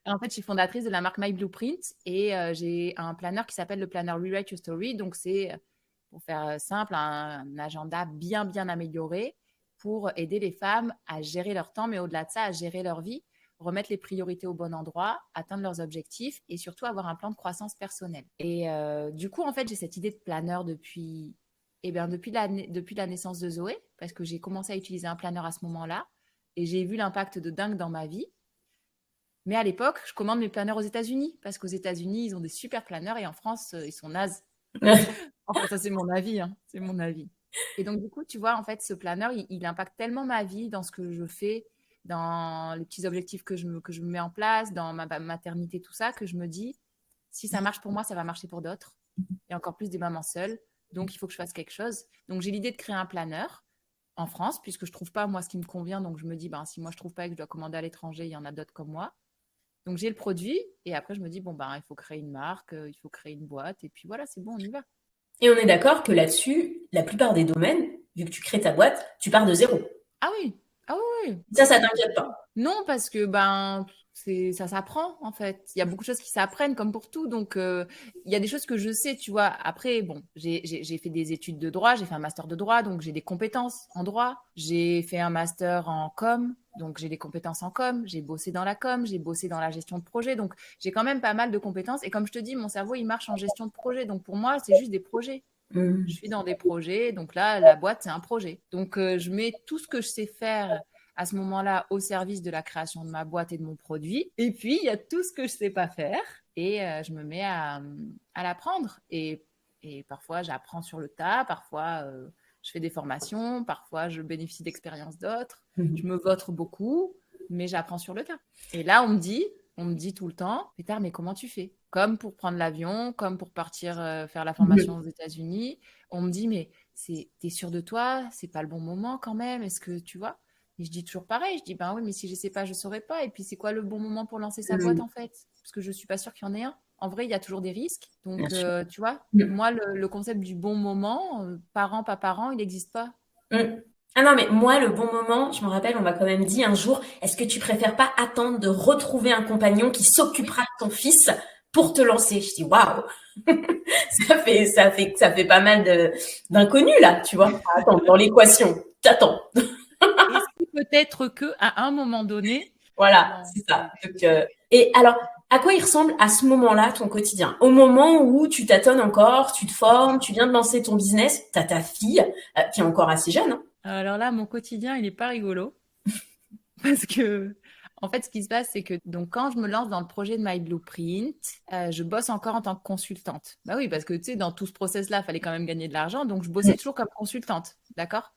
En fait, je suis fondatrice de la marque My Blueprint et j'ai un planeur qui s'appelle le planeur Rewrite Your Story. Donc, c'est, pour faire simple, un agenda bien, bien amélioré pour aider les femmes à gérer leur temps, mais au-delà de ça, à gérer leur vie, remettre les priorités au bon endroit, atteindre leurs objectifs et surtout avoir un plan de croissance personnelle. Et du coup, en fait, j'ai cette idée de planeur depuis la naissance de Zoé, parce que j'ai commencé à utiliser un planeur à ce moment-là et j'ai vu l'impact de dingue dans ma vie. Mais à l'époque, je commande mes planeurs aux États-Unis parce qu'aux États-Unis, ils ont des super planeurs et en France, ils sont nazes. Enfin, ça, c'est mon avis, hein. C'est mon avis. Et donc, du coup, tu vois, en fait, ce planeur, il impacte tellement ma vie dans ce que je fais, dans les petits objectifs que je me mets en place, dans ma maternité, tout ça, que je me dis, si ça marche pour moi, ça va marcher pour d'autres. Et encore plus des mamans seules. Donc, il faut que je fasse quelque chose. Donc, j'ai l'idée de créer un planeur en France, puisque je trouve pas, moi, ce qui me convient. Donc, je me dis, ben, si moi, je trouve pas et que je dois commander à l'étranger, il y en a d'autres comme moi. Donc j'ai le produit et après je me dis bon ben il faut créer une marque, il faut créer une boîte et puis voilà, c'est bon, on y va. Et on est d'accord que là-dessus, la plupart des domaines, vu que tu crées ta boîte, tu pars de zéro. Ah oui, ah oui, oui. Ça t'inquiète pas. Non, parce que ben ça s'apprend en fait. Il y a beaucoup de choses qui s'apprennent comme pour tout. Donc il y a des choses que je sais, tu vois. Après, bon, j'ai fait des études de droit, j'ai fait un master de droit, donc j'ai des compétences en droit. J'ai fait un master en com, donc j'ai des compétences en com. J'ai bossé dans la com, j'ai bossé dans la gestion de projet, donc j'ai quand même pas mal de compétences. Et comme je te dis, mon cerveau il marche en gestion de projet, donc pour moi c'est juste des projets. Je Mmh. suis dans des projets, donc là, la boîte, c'est un projet. Donc, je mets tout ce que je sais faire à ce moment-là au service de la création de ma boîte et de mon produit. Et puis, il y a tout ce que je sais pas faire et je me mets à l'apprendre. Et parfois, j'apprends sur le tas, parfois, je fais des formations, parfois, je bénéficie d'expériences d'autres. Je Mmh. me vautre beaucoup, mais j'apprends sur le tas. Et là, on me dit tout le temps, Pétard, mais comment tu fais? Comme pour prendre l'avion, comme pour partir faire la formation aux États-Unis. On me dit, mais t'es sûr de toi? C'est pas le bon moment quand même? Est-ce que tu vois? Et je dis toujours pareil, je dis, ben oui, mais si je sais pas, je saurais pas. Et puis, c'est quoi le bon moment pour lancer sa boîte, Mm. en fait? Parce que je suis pas sûre qu'il y en ait un. En vrai, il y a toujours des risques. Bien Donc, sûr. tu vois, Mm. moi, le concept du bon moment, parent, pas parent, il n'existe pas. Mm. Ah non, mais moi, le bon moment, je me rappelle, on m'a quand même dit un jour, est-ce que tu préfères pas attendre de retrouver un compagnon qui Oui. s'occupera de ton fils pour te lancer? Je dis, waouh, ça fait pas mal d'inconnus, là, tu vois. Attends, dans l'équation, t'attends. Et si peut-être que à un moment donné, Voilà, non, c'est ça. je Donc, sais. et alors, à quoi il ressemble à ce moment-là ton quotidien? Au moment où tu tâtonnes encore, tu te formes, tu viens de lancer ton business, t'as ta fille qui est encore assez jeune, hein. Alors là, mon quotidien, il n'est pas rigolo. Parce que, en fait, ce qui se passe, c'est que donc, quand je me lance dans le projet de My Blueprint, je bosse encore en tant que consultante. Bah oui, parce que tu sais, dans tout ce process-là, il fallait quand même gagner de l'argent. Donc, je bossais toujours comme consultante. D'accord?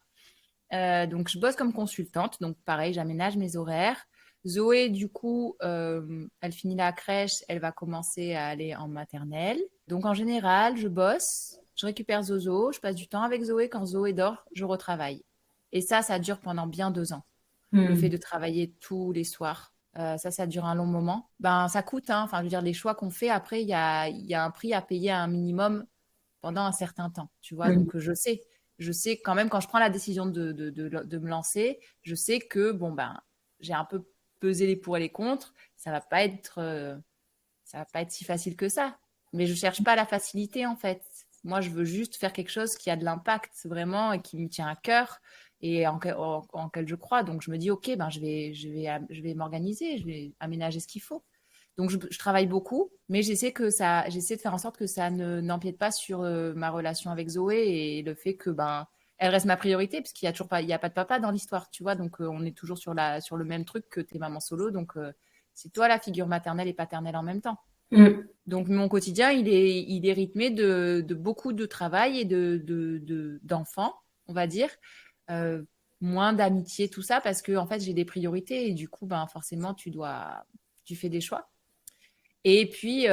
Donc, je bosse comme consultante. Donc, pareil, j'aménage mes horaires. Zoé, du coup, elle finit la crèche, elle va commencer à aller en maternelle. Donc, en général, je bosse, je récupère Zozo, je passe du temps avec Zoé. Quand Zoé dort, je retravaille. Et ça dure pendant bien 2 ans. Le fait Hmm. de travailler tous les soirs, ça dure un long moment. Ben, ça coûte, hein. Enfin, je veux dire, les choix qu'on fait, après, il y a un prix à payer à un minimum pendant un certain temps, tu vois. Hmm. Donc, je sais quand même, quand je prends la décision de me lancer, je sais que, bon, ben, j'ai un peu pesé les pour et les contre. Ça va pas être si facile que ça. Mais je cherche pas la facilité, en fait. Moi, je veux juste faire quelque chose qui a de l'impact, vraiment, et qui me tient à cœur et en quel je crois. Donc, je me dis, OK, ben, je vais m'organiser, je vais aménager ce qu'il faut. Donc, je travaille beaucoup, mais j'essaie de faire en sorte que ça n'empiète pas sur ma relation avec Zoé et le fait que, ben, elle reste ma priorité, parce qu'il y a toujours pas, il y a pas de papa dans l'histoire, tu vois. Donc, on est toujours sur le même truc que t'es maman solo. Donc, c'est toi la figure maternelle et paternelle en même temps. Hmm. Donc, mon quotidien, il est rythmé de beaucoup de travail et d'enfants, on va dire. Euh, Moins d'amitié, tout ça, parce que, en fait, j'ai des priorités et du coup, ben, forcément, tu fais des choix. Et puis,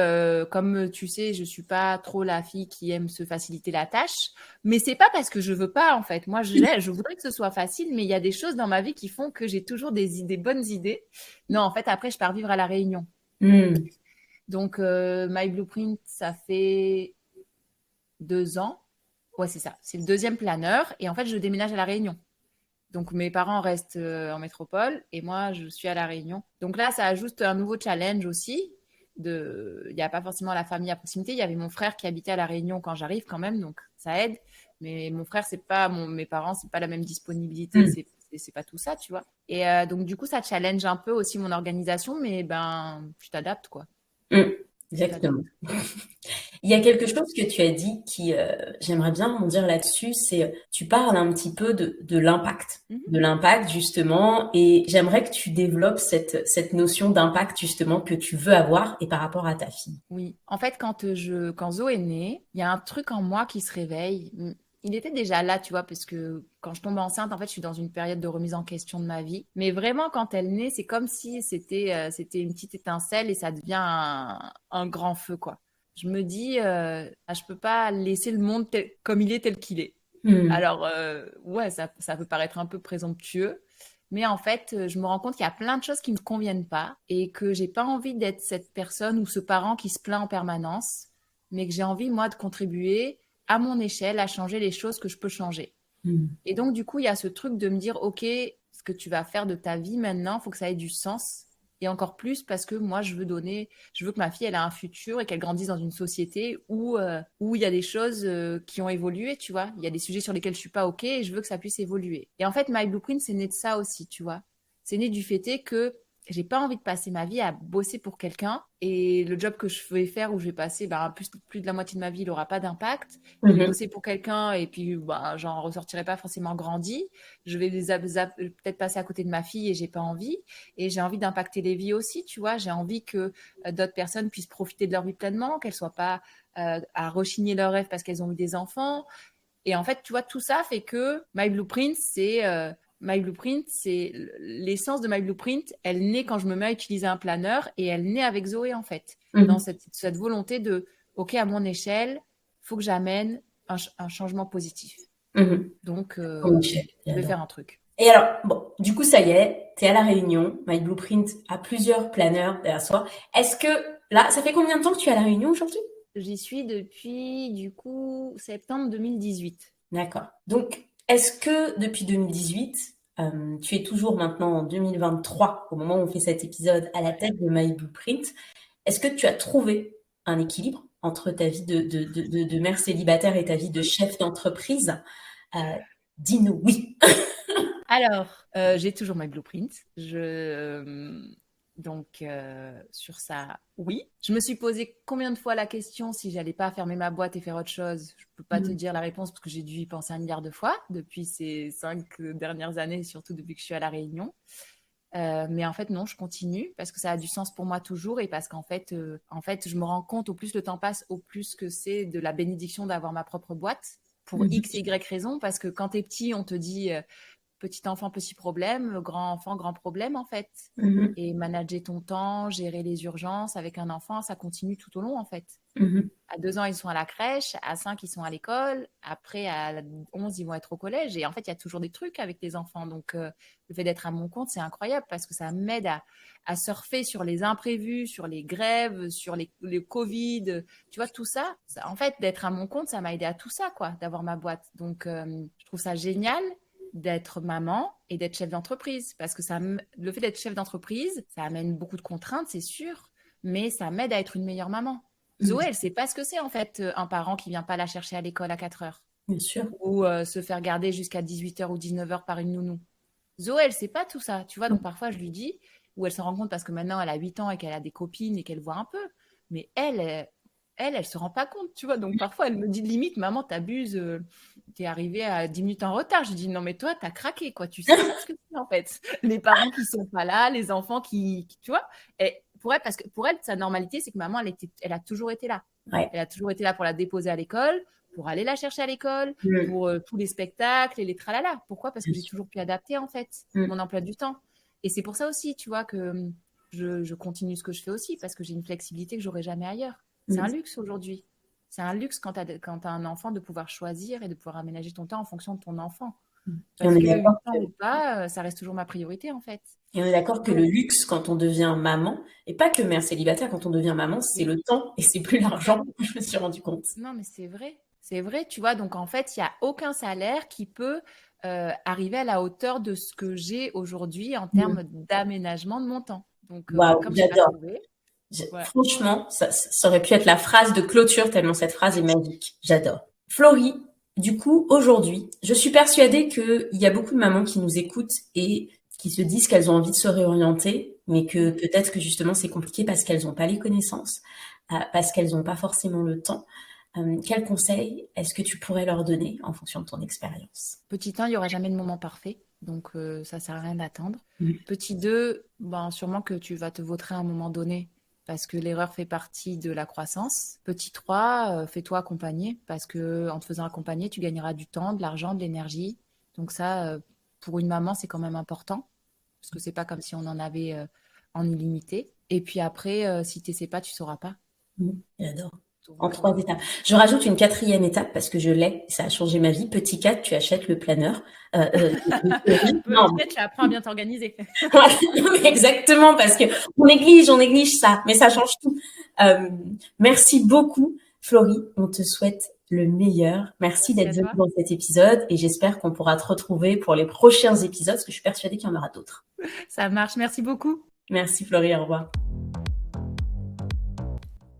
comme tu sais, je suis pas trop la fille qui aime se faciliter la tâche, mais c'est pas parce que je veux pas, en fait. Moi, je voudrais que ce soit facile, mais il y a des choses dans ma vie qui font que j'ai toujours des idées, bonnes idées. Non, en fait, après, je pars vivre à La Réunion. Hmm. Donc, My Blueprint, ça fait 2 ans. Ouais, c'est ça. C'est le deuxième planeur. Et en fait, je déménage à La Réunion. Donc, mes parents restent en métropole et moi, je suis à La Réunion. Donc là, ça ajoute un nouveau challenge aussi. Il n'y a pas forcément la famille à proximité. Il y avait mon frère qui habitait à La Réunion quand j'arrive quand même, donc ça aide. Mais mon frère, c'est pas mes parents, c'est pas la même disponibilité, Hmm. c'est pas tout ça, tu vois. Et donc du coup, ça challenge un peu aussi mon organisation, mais ben, tu t'adaptes quoi. Hmm. Tu Exactement. t'adaptes. Il y a quelque chose que tu as dit qui, j'aimerais bien rebondir là-dessus, c'est tu parles un petit peu Mhm. de l'impact justement, et j'aimerais que tu développes cette notion d'impact justement que tu veux avoir et par rapport à ta fille. Oui, en fait, quand Zo est née, il y a un truc en moi qui se réveille. Il était déjà là, tu vois, parce que quand je tombe enceinte, en fait, je suis dans une période de remise en question de ma vie. Mais vraiment, quand elle naît, c'est comme si c'était une petite étincelle et ça devient un grand feu, quoi. Je me dis, ah, je peux pas laisser le monde comme il est, tel qu'il est. Hmm. Alors, ouais, ça peut paraître un peu présomptueux, mais en fait, je me rends compte qu'il y a plein de choses qui me conviennent pas et que j'ai pas envie d'être cette personne ou ce parent qui se plaint en permanence, mais que j'ai envie, moi, de contribuer à mon échelle à changer les choses que je peux changer. Hmm. Et donc, du coup, il y a ce truc de me dire, OK, ce que tu vas faire de ta vie maintenant, il faut que ça ait du sens. Et encore plus parce que moi, je veux que ma fille, elle a un futur et qu'elle grandisse dans une société où il y a des choses qui ont évolué, tu vois. Il y a des sujets sur lesquels je suis pas OK et je veux que ça puisse évoluer. Et en fait, My Blueprint, c'est né de ça aussi, tu vois. C'est né du fait est que j'ai pas envie de passer ma vie à bosser pour quelqu'un et le job que je vais faire où je vais passer plus de la moitié de ma vie, il n'aura pas d'impact. Et Mhm. bosser pour quelqu'un et puis bah, j'en ressortirai pas forcément grandi. Je vais peut-être passer à côté de ma fille et j'ai pas envie. Et j'ai envie d'impacter les vies aussi, tu vois. J'ai envie que d'autres personnes puissent profiter de leur vie pleinement, qu'elles soient pas à rechigner leurs rêves parce qu'elles ont eu des enfants. Et en fait, tu vois, tout ça fait que My Blueprint, c'est l'essence de My Blueprint. Elle naît quand je me mets à utiliser un planeur et elle naît avec Zoé, en fait. Dans Mhm. cette volonté de, OK, à mon échelle, faut que j'amène un changement positif. Mhm. Donc, Oh, Michel, je vais j'adore. faire un truc. Et alors, bon, du coup, ça y est, t'es à La Réunion. My Blueprint a plusieurs planeurs derrière soi. Est-ce que, là, ça fait combien de temps que tu es à La Réunion aujourd'hui? J'y suis depuis, du coup, septembre 2018. D'accord. Donc, est-ce que depuis 2018, tu es toujours maintenant en 2023, au moment où on fait cet épisode, à la tête de My Blueprint, est-ce que tu as trouvé un équilibre entre ta vie de mère célibataire et ta vie de chef d'entreprise? Euh, Dis-nous oui. Alors, j'ai toujours mes blueprints. Donc, sur ça, oui. Je me suis posé combien de fois la question si j'allais pas fermer ma boîte et faire autre chose. Je peux pas te dire la réponse parce que j'ai dû y penser 1 milliard de fois depuis ces 5 dernières années, surtout depuis que je suis à La Réunion. Mais en fait, non, je continue parce que ça a du sens pour moi toujours et parce qu'en fait, je me rends compte au plus le temps passe, au plus que c'est de la bénédiction d'avoir ma propre boîte pour Mhm, X et Y raisons. Parce que quand t'es petit, on te dit petit enfant, petit problème, grand enfant, grand problème, en fait. mhm, Et manager ton temps, gérer les urgences avec un enfant, ça continue tout au long, en fait. mhm, À 2 ans, ils sont à la crèche. À 5, ils sont à l'école. Après, à 11, ils vont être au collège. Et en fait, il y a toujours des trucs avec les enfants. Donc, le fait d'être à mon compte, c'est incroyable parce que ça m'aide à surfer sur les imprévus, sur les grèves, sur les Covid. Tu vois, tout ça, en fait, d'être à mon compte, ça m'a aidé à tout ça, quoi, d'avoir ma boîte. Donc, je trouve ça génial d'être maman et d'être chef d'entreprise parce que le fait d'être chef d'entreprise, ça amène beaucoup de contraintes, c'est sûr, mais ça m'aide à être une meilleure maman. mhm. Zoé, elle sait pas ce que c'est en fait un parent qui vient pas la chercher à l'école à 4 heures Bien sûr. ou se faire garder jusqu'à 18 heures ou 19 heures par une nounou. Zoé, elle sait pas tout ça, tu vois, donc parfois je lui dis, ou elle se rend compte parce que maintenant elle a 8 ans et qu'elle a des copines et qu'elle voit un peu, mais elle se rend pas compte, tu vois, donc parfois elle me dit limite, maman, t'abuses, t'es arrivée à 10 minutes en retard. Je dis, non mais toi, t'as craqué, quoi, tu sais pas ce que c'est en fait. Les parents qui sont pas là, les enfants tu vois, et pour elle, parce que pour elle, sa normalité, c'est que maman, elle a toujours été là. Ouais. Elle a toujours été là pour la déposer à l'école, pour aller la chercher à l'école, Mhm, pour tous les spectacles et les tralala. Pourquoi? Parce que bien j'ai sûr. toujours pu adapter en fait Mhm, mon emploi du temps. Et c'est pour ça aussi, tu vois, que je continue ce que je fais aussi, parce que j'ai une flexibilité que j'aurai jamais ailleurs. C'est un mhm, luxe aujourd'hui. C'est un luxe quand tu as un enfant de pouvoir choisir et de pouvoir aménager ton temps en fonction de ton enfant. mhm. Et on Parce est que d'accord 8 ans ou pas, ça reste toujours ma priorité en fait. Et on est d'accord que Donc, le luxe, quand on devient maman, et pas que mère célibataire, quand on devient maman, c'est oui. le temps et c'est plus Bah l'argent. oui. Je me suis rendu compte. Non, mais c'est vrai. C'est vrai, tu vois. Donc, en fait, il n'y a aucun salaire qui peut arriver à la hauteur de ce que j'ai aujourd'hui en Mhm. termes d'aménagement de mon temps. Donc, Waouh, comme je n'ai pas j'adore. trouvé, voilà. Franchement, ça aurait pu être la phrase de clôture tellement cette phrase est magique. J'adore. Florie, du coup, aujourd'hui, je suis persuadée qu'il y a beaucoup de mamans qui nous écoutent et qui se disent qu'elles ont envie de se réorienter, mais que Mm. peut-être que justement c'est compliqué parce qu'elles n'ont pas les connaissances, parce qu'elles n'ont pas forcément le temps. Quel conseil est-ce que tu pourrais leur donner en fonction de ton expérience? Petit 1, il n'y aura jamais de moment parfait. Donc, ça ne sert à rien d'attendre. Mhm. Petit 2, ben, sûrement que tu vas te vautrer à un moment donné parce que l'erreur fait partie de la croissance. Petit 3, fais-toi accompagner parce que en te faisant accompagner, tu gagneras du temps, de l'argent, de l'énergie. Donc ça, pour une maman, c'est quand même important parce que c'est pas comme si on en avait en illimité. Et puis après, si tu sais pas, tu sauras pas. J'adore. En Donc, 3 étapes. Je rajoute une quatrième étape parce que je l'ai, ça a changé ma vie. Petit 4, tu achètes le planeur. De Florie. Non, peut-être tu apprends à bien t'organiser. non, mais exactement, parce que on néglige ça, mais ça change tout. Euh, Merci beaucoup, Florie. On te souhaite le meilleur. Merci Merci d'être à venue toi. dans cet épisode et j'espère qu'on pourra te retrouver pour les prochains épisodes parce que je suis persuadée qu'il y en aura d'autres. Ça marche. Merci beaucoup. Merci, Florie. Au revoir.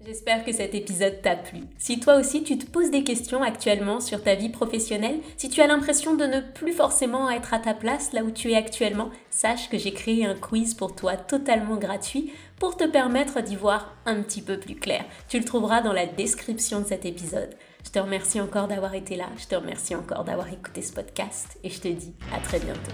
J'espère que cet épisode t'a plu. Si toi aussi tu te poses des questions actuellement sur ta vie professionnelle, si tu as l'impression de ne plus forcément être à ta place là où tu es actuellement, sache que j'ai créé un quiz pour toi totalement gratuit pour te permettre d'y voir un petit peu plus clair. Tu le trouveras dans la description de cet épisode. Je te remercie encore d'avoir été là, je te remercie encore d'avoir écouté ce podcast et je te dis à très bientôt.